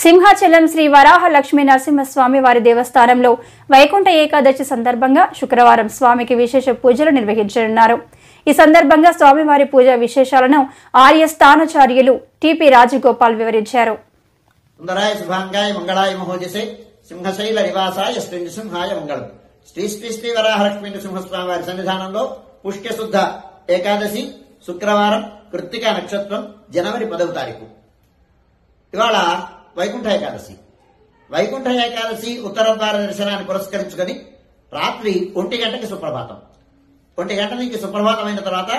సింహాచలం శ్రీ వరాహ లక్ష్మీ నరసింహస్వామి వారి దేవస్థానంలో వైకుంఠ ఏకాదశి సందర్భంగా శుక్రవారం స్వామికి విశేష పూజలు నిర్వహించనున్నారు. ఈ సందర్భంగా స్వామివారి పూజా విశేషాలను ఆర్య స్థానాచార్యులు టిపి రాజగోపాల్ వివరించారు. సుందరాయ శుభాంగాయ మంగళాయ మహోజసే సింహశైల నివాసాయ శ్రీ నృసింహాయ మంగళం. శ్రీ శ్రీ శ్రీ వరాహ లక్ష్మీ నరసింహస్వామి వారి సన్నిధానంలో పుష్య శుద్ధ ఏకాదశి శుక్రవారం కృత్తికా నక్షత్రం జనవరి 10వ తారీఖు. ఇవాళ వైకుంఠ ఏకాదశి. వైకుంఠ ఏకాదశి ఉత్తర ద్వార దర్శనాన్ని పురస్కరించుకొని రాత్రి 1 గంటకి సుప్రభాతం. 1 గంట నుంచి సుప్రభాతం అయిన తర్వాత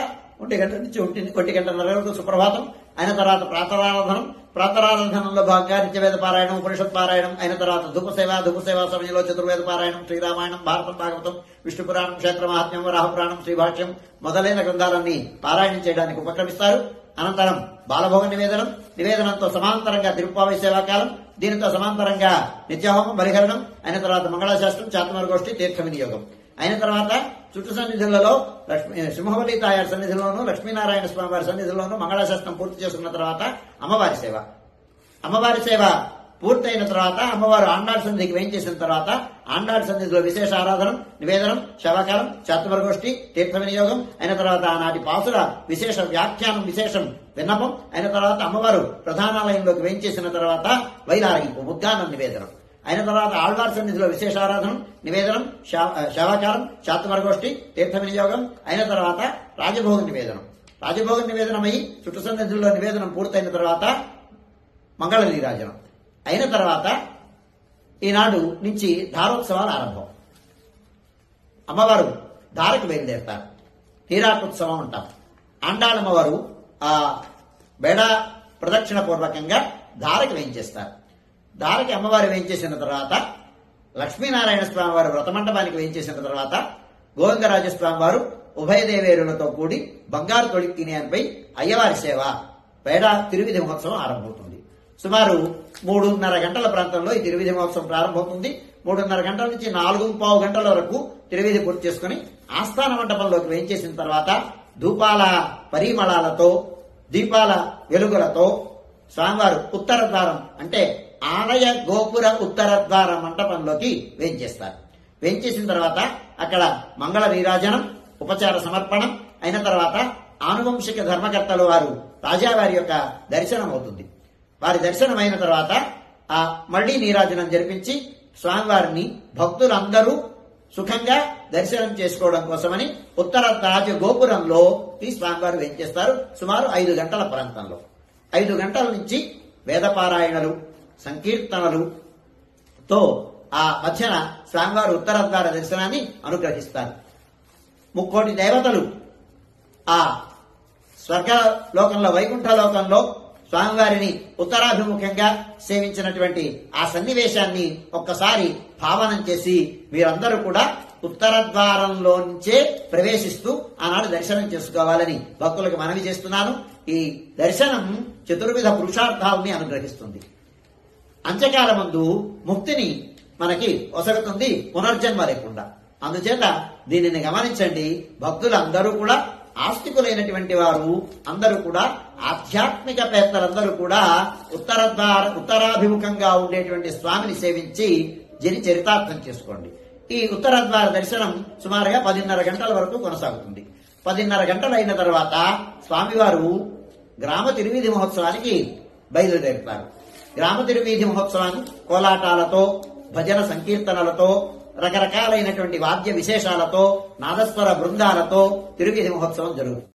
1 గంట నుంచి 1 గంటన్నర వరకు సుప్రభాతం అయిన తర్వాత ప్రాతరారాధనం. ప్రాతరారాధనంలో భాగంగా నిత్యవేద పారాయణం, ఉపనిషత్ పారాయణం అయిన తర్వాత ధూపసేవ సమయంలో చతుర్వేద పారాయణం, శ్రీరామాయణం, భారతం, భాగవతం, విష్ణు పురాణం, క్షేత్ర మహాత్మ్యం, వరాహ పురాణం, శ్రీభాష్యం మొదలైన గ్రంథాలన్నీ పారాయణం చేయడానికి ఉపక్రమిస్తారు. అనంతరం బాలభోగ నివేదనంతో సమాంతరంగా తిరుప్పావై సేవాకాలం, దీనితో సమాంతరంగా నిత్యహోమం, బలిహరణం అయిన తర్వాత మంగళాశాస్త్రం, చాతమరగోష్ఠి, తీర్థ వినియోగం అయిన తర్వాత చుట్టు సన్నిధులలో సింహవల్లి తాయారు సన్నిధిలోను, లక్ష్మీనారాయణ స్వామి వారి సన్నిధిలోను మంగళాశాస్త్రం పూర్తి చేసుకున్న తర్వాత అమ్మవారి సేవ పూర్తయిన తర్వాత అమ్మవారు ఆండాళ్ సన్నిధికి వేయించేసిన తర్వాత ఆండాళ్ సన్నిధిలో విశేష ఆరాధనం, నివేదనం, శవకాలం, చాతుర్వర్గోష్ఠి, తీర్థ వినియోగం అయిన తర్వాత ఆనాటి పాసుల విశేష వ్యాఖ్యానం, విశేషం విన్నపం అయిన తర్వాత అమ్మవారు ప్రధానాలయంలోకి వేయించేసిన తర్వాత వైలారగింపు, ముద్గానం, నివేదనం అయిన తర్వాత ఆళ్వార్ సన్నిధిలో విశేష ఆరాధనం, నివేదనం, శవకాలం, చాతుర్వర్గోష్ఠి, తీర్థ వినియోగం అయిన తర్వాత రాజభోగ నివేదనమై చుట్టు సన్నిధుల్లో నివేదనం పూర్తయిన తర్వాత మంగళ నీరాజనం అయిన తర్వాత ఈనాడు నుంచి ధారోత్సవాలు ఆరంభం. అమ్మవారు ధారకు బయలుదేరతారు. నీరాటోత్సవం అంటాం. ఆండాళమ్మవారు ఆ బేడ ప్రదక్షిణ పూర్వకంగా ధారకు వేయించేస్తారు. ధారకి అమ్మవారు వేయించేసిన తర్వాత లక్ష్మీనారాయణ స్వామి వారు వ్రతమండపానికి వేయించేసిన తర్వాత గోవిందరాజస్వామి వారు ఉభయ దేవేరులతో కూడి బంగారు తొడికినిపై అయ్యవారి సేవ బేడ తిరువిధి మహోత్సవం ఆరంభమవుతుంది. సుమారు 3:30 గంటల ప్రాంతంలో ఈ తిరువిధి మహోత్సవం ప్రారంభమవుతుంది. 3:30 గంటల నుంచి 4:15 గంటల వరకు తిరువిధి పూర్తి చేసుకుని ఆస్థాన మండపంలోకి వేయించేసిన తర్వాత ధూపాల పరిమళాలతో, దీపాల వెలుగులతో స్వామివారు ఉత్తర ద్వారం అంటే ఆలయ గోపుర ఉత్తర ద్వార మండపంలోకి వేయించేస్తారు. వేయించేసిన తర్వాత అక్కడ మంగళ నీరాజనం, ఉపచార సమర్పణం అయిన తర్వాత ఆనువంశిక ధర్మకర్తలు వారు రాజావారి యొక్క దర్శనం అవుతుంది. వారి దర్శనం అయిన తర్వాత ఆ మళ్లీ నీరాజనం జరిపించి స్వామివారిని భక్తులందరూ సుఖంగా దర్శనం చేసుకోవడం కోసమని ఉత్తర రాజ గోపురంలో ఈ స్వామివారు వేయించేస్తారు. సుమారు 5 గంటల ప్రాంతంలో 5 గంటల నుంచి వేదపారాయణలు, సంకీర్తనలుతో ఆ మధ్యన స్వామివారు ఉత్తర ద్వార దర్శనాన్ని అనుగ్రహిస్తారు. 3 కోటి దేవతలు ఆ స్వర్గలోకంలో, వైకుంఠ లోకంలో స్వామివారిని ఉత్తరాభిముఖంగా సేవించినటువంటి ఆ సన్నివేశాన్ని ఒక్కసారి భావనం చేసి మీరందరూ కూడా ఉత్తర ద్వారంలో నుంచే ప్రవేశిస్తూ ఆనాడు దర్శనం చేసుకోవాలని భక్తులకు మనవి చేస్తున్నాను. ఈ దర్శనం చతుర్విధ పురుషార్థాలని అనుగ్రహిస్తుంది. అంత్యకాలమందు ముక్తిని మనకి ఒసగుతుంది, పునర్జన్మ లేకుండా. అందుచేత దీనిని గమనించండి. భక్తులందరూ కూడా, ఆస్తికులైనటువంటి వారు అందరూ కూడా, ఆధ్యాత్మిక పేత్తలందరూ కూడా ఉత్తరాభిముఖంగా ఉండేటువంటి స్వామిని సేవించి చరితార్థం చేసుకోండి. ఈ ఉత్తర ద్వార దర్శనం సుమారుగా 10:30 గంటల వరకు కొనసాగుతుంది. 10:30 గంటలు అయిన తర్వాత స్వామివారు గ్రామ తిరువీధి మహోత్సవానికి బయలుదేరుతారు. గ్రామ తిరువీధి మహోత్సవాన్ని కోలాటాలతో, భజన సంకీర్తనలతో, రకరకాలైనటువంటి వాద్య విశేషాలతో, నాదస్వర బృందాలతో తిరువీధి మహోత్సవం జరుగుతుంది.